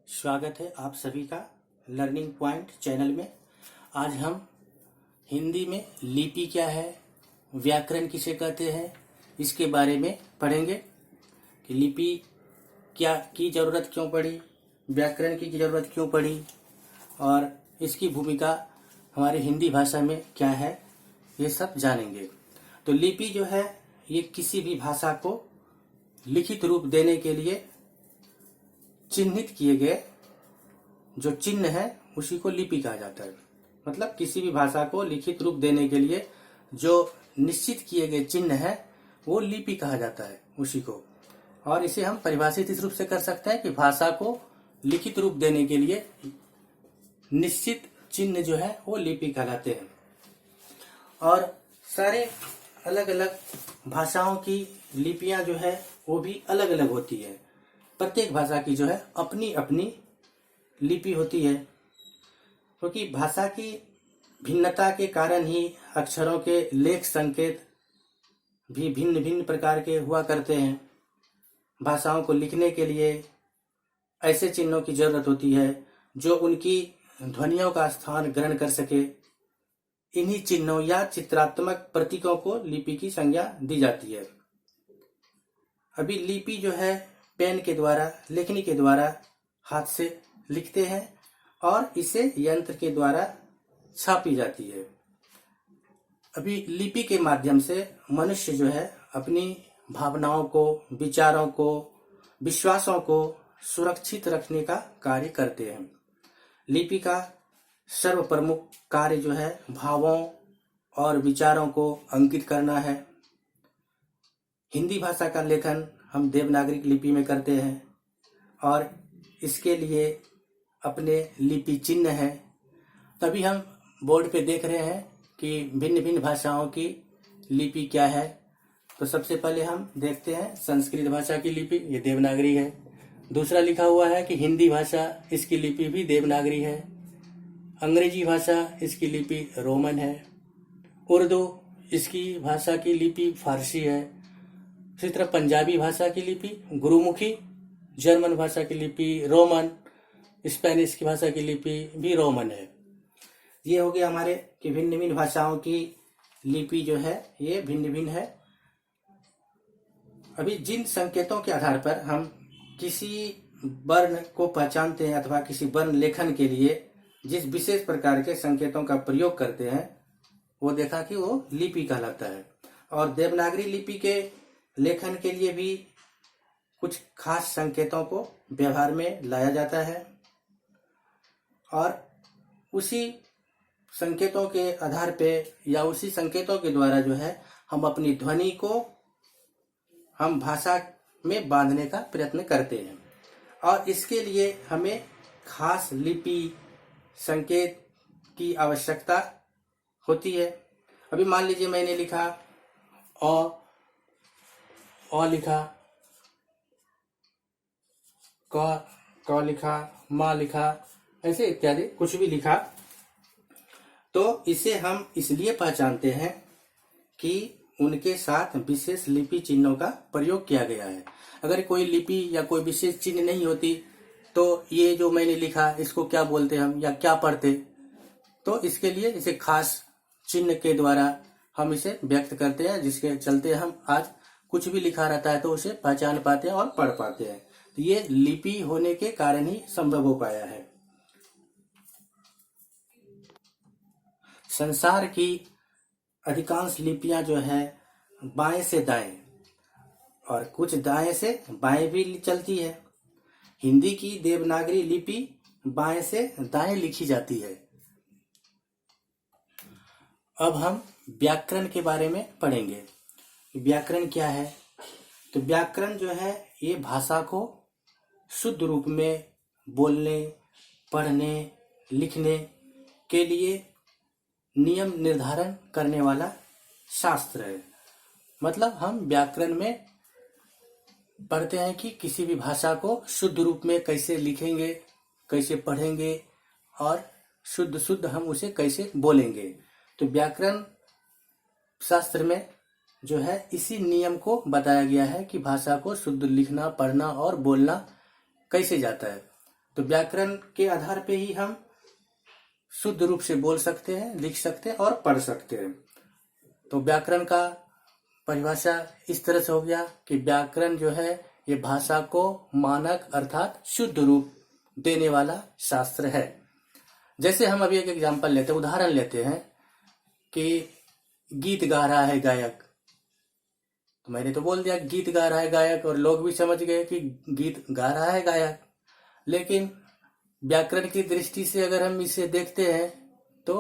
स्वागत है आप सभी का लर्निंग पॉइंट चैनल में। आज हम हिंदी में लिपि क्या है, व्याकरण किसे कहते हैं, इसके बारे में पढ़ेंगे कि लिपि क्या की जरूरत क्यों पड़ी, व्याकरण की जरूरत क्यों पड़ी और इसकी भूमिका हमारी हिंदी भाषा में क्या है, ये सब जानेंगे। तो लिपि जो है ये किसी भी भाषा को लिखित रूप देने के लिए चिन्हित किए गए जो चिन्ह है उसी को लिपि कहा जाता है। मतलब किसी भी भाषा को लिखित रूप देने के लिए जो निश्चित किए गए चिन्ह है वो लिपि कहा जाता है उसी को। और इसे हम परिभाषित इस रूप से कर सकते हैं कि भाषा को लिखित रूप देने के लिए निश्चित चिन्ह जो है वो लिपि कहलाते हैं। और सारे अलग अलग भाषाओं की लिपियां जो है वो भी अलग अलग होती है। प्रत्येक भाषा की जो है अपनी अपनी लिपि होती है, क्योंकि भाषा की भिन्नता के कारण ही अक्षरों के लेख संकेत भी भिन्न भिन्न प्रकार के हुआ करते हैं। भाषाओं को लिखने के लिए ऐसे चिन्हों की जरूरत होती है जो उनकी ध्वनियों का स्थान ग्रहण कर सके। इन्हीं चिन्हों या चित्रात्मक प्रतीकों को लिपि की संज्ञा दी जाती है। अभी लिपि जो है पेन के द्वारा, लेखनी के द्वारा हाथ से लिखते हैं और इसे यंत्र के द्वारा छापी जाती है। अभी लिपि के माध्यम से मनुष्य जो है अपनी भावनाओं को, विचारों को, विश्वासों को सुरक्षित रखने का कार्य करते हैं। लिपि का सर्व प्रमुख कार्य जो है भावों और विचारों को अंकित करना है। हिंदी भाषा का लेखन हम देवनागरी लिपि में करते हैं और इसके लिए अपने लिपि चिन्ह है। तभी हम बोर्ड पे देख रहे हैं कि भिन्न भिन्न भाषाओं की लिपि क्या है। तो सबसे पहले हम देखते हैं संस्कृत भाषा की लिपि, ये देवनागरी है। दूसरा लिखा हुआ है कि हिंदी भाषा, इसकी लिपि भी देवनागरी है। अंग्रेजी भाषा, इसकी लिपि रोमन है। उर्दू, इसकी भाषा की लिपि फारसी है। इसी तरह पंजाबी भाषा की लिपि गुरुमुखी, जर्मन भाषा की लिपि रोमन, स्पेनिश की भाषा की लिपि भी रोमन है। ये हो गया हमारे कि भिन्न भिन्न भाषाओं की लिपि जो है ये भिन्न भिन्न है। अभी जिन संकेतों के आधार पर हम किसी वर्ण को पहचानते हैं अथवा किसी वर्ण लेखन के लिए जिस विशेष प्रकार के संकेतों का प्रयोग करते हैं वो देखा कि वो लिपि कहलाता है। और देवनागरी लिपि के लेखन के लिए भी कुछ खास संकेतों को व्यवहार में लाया जाता है और उसी संकेतों के आधार पे या उसी संकेतों के द्वारा जो है हम अपनी ध्वनि को हम भाषा में बांधने का प्रयत्न करते हैं। और इसके लिए हमें खास लिपि संकेत की आवश्यकता होती है। अभी मान लीजिए मैंने लिखा अ लिखा, क लिखा, मा लिखा, ऐसे इत्यादि कुछ भी लिखा, तो इसे हम इसलिए पहचानते हैं कि उनके साथ विशेष लिपि चिन्हों का प्रयोग किया गया है। अगर कोई लिपि या कोई विशेष चिन्ह नहीं होती तो ये जो मैंने लिखा इसको क्या बोलते हम या क्या पढ़ते। तो इसके लिए इसे खास चिन्ह के द्वारा हम इसे व्यक्त करते हैं, जिसके चलते हम आज कुछ भी लिखा रहता है तो उसे पहचान पाते हैं और पढ़ पाते हैं। तो ये लिपि होने के कारण ही संभव हो पाया है। संसार की अधिकांश लिपियां जो है बाएं से दाएं और कुछ दाएं से बाएं भी चलती है। हिंदी की देवनागरी लिपि बाएं से दाएं लिखी जाती है। अब हम व्याकरण के बारे में पढ़ेंगे। व्याकरण क्या है? तो व्याकरण जो है ये भाषा को शुद्ध रूप में बोलने, पढ़ने, लिखने के लिए नियम निर्धारण करने वाला शास्त्र है। मतलब हम व्याकरण में पढ़ते हैं कि किसी भी भाषा को शुद्ध रूप में कैसे लिखेंगे, कैसे पढ़ेंगे और शुद्ध शुद्ध हम उसे कैसे बोलेंगे। तो व्याकरण शास्त्र में जो है इसी नियम को बताया गया है कि भाषा को शुद्ध लिखना, पढ़ना और बोलना कैसे जाता है। तो व्याकरण के आधार पे ही हम शुद्ध रूप से बोल सकते हैं, लिख सकते हैं और पढ़ सकते हैं। तो व्याकरण का परिभाषा इस तरह से हो गया कि व्याकरण जो है ये भाषा को मानक अर्थात शुद्ध रूप देने वाला शास्त्र है। जैसे हम अभी एक एग्जांपल लेते हैं, उदाहरण लेते हैं कि गीत गा रहा है गायक। तो मैंने तो बोल दिया गीत गा रहा है गायक और लोग भी समझ गए कि गीत गा रहा है गायक। लेकिन व्याकरण की दृष्टि से अगर हम इसे देखते हैं तो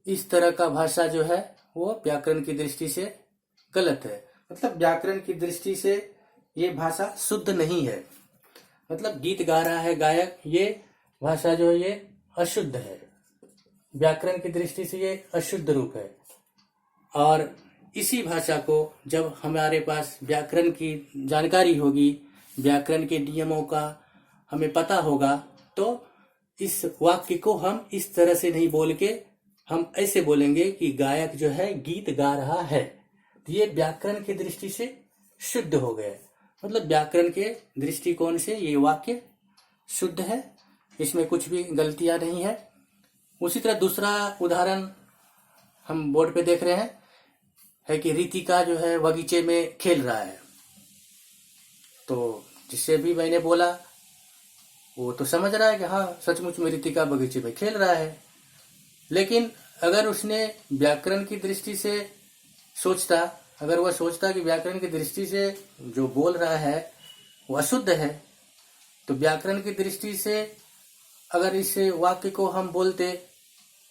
इस तरह का भाषा जो है वो व्याकरण की दृष्टि से गलत है। मतलब व्याकरण की दृष्टि से ये भाषा शुद्ध नहीं है। मतलब गीत गा रहा है गायक, ये भाषा जो है ये अशुद्ध है, व्याकरण की दृष्टि से ये अशुद्ध रूप है। और इसी भाषा को जब हमारे पास व्याकरण की जानकारी होगी, व्याकरण के नियमों का हमें पता होगा, तो इस वाक्य को हम इस तरह से नहीं बोल के हम ऐसे बोलेंगे कि गायक जो है गीत गा रहा है। तो ये व्याकरण की दृष्टि से शुद्ध हो गए। मतलब व्याकरण के दृष्टिकोण से ये वाक्य शुद्ध है, इसमें कुछ भी गलतियां नहीं है। उसी तरह दूसरा उदाहरण हम बोर्ड पे देख रहे हैं है कि रितिका जो है बगीचे में खेल रहा है। तो जिससे भी मैंने बोला वो तो समझ रहा है कि हाँ सचमुच में रितिका बगीचे में खेल रहा है। लेकिन अगर उसने व्याकरण की दृष्टि से सोचता, अगर वह सोचता कि व्याकरण की दृष्टि से जो बोल रहा है वो अशुद्ध है, तो व्याकरण की दृष्टि से अगर इस वाक्य को हम बोलते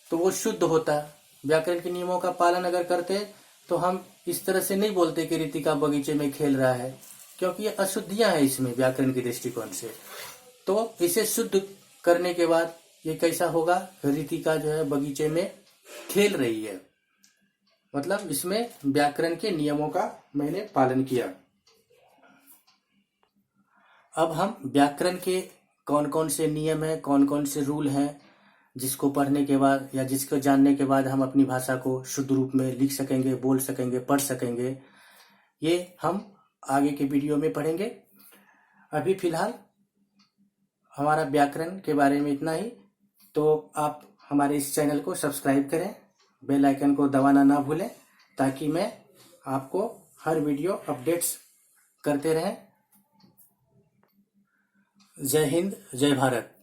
तो वो शुद्ध होता। व्याकरण के नियमों का पालन अगर करते तो हम इस तरह से नहीं बोलते कि रितिका बगीचे में खेल रहा है, क्योंकि ये अशुद्धियां हैं इसमें व्याकरण के दृष्टिकोण से। तो इसे शुद्ध करने के बाद ये कैसा होगा, रितिका जो है बगीचे में खेल रही है। मतलब इसमें व्याकरण के नियमों का मैंने पालन किया। अब हम व्याकरण के कौन कौन से नियम हैं, कौन कौन से रूल हैं जिसको पढ़ने के बाद या जिसको जानने के बाद हम अपनी भाषा को शुद्ध रूप में लिख सकेंगे, बोल सकेंगे, पढ़ सकेंगे, ये हम आगे के वीडियो में पढ़ेंगे। अभी फिलहाल हमारा व्याकरण के बारे में इतना ही। तो आप हमारे इस चैनल को सब्सक्राइब करें, बेल आइकन को दबाना ना भूलें, ताकि मैं आपको हर वीडियो अपडेट्स करते रहें। जय हिंद, जय भारत।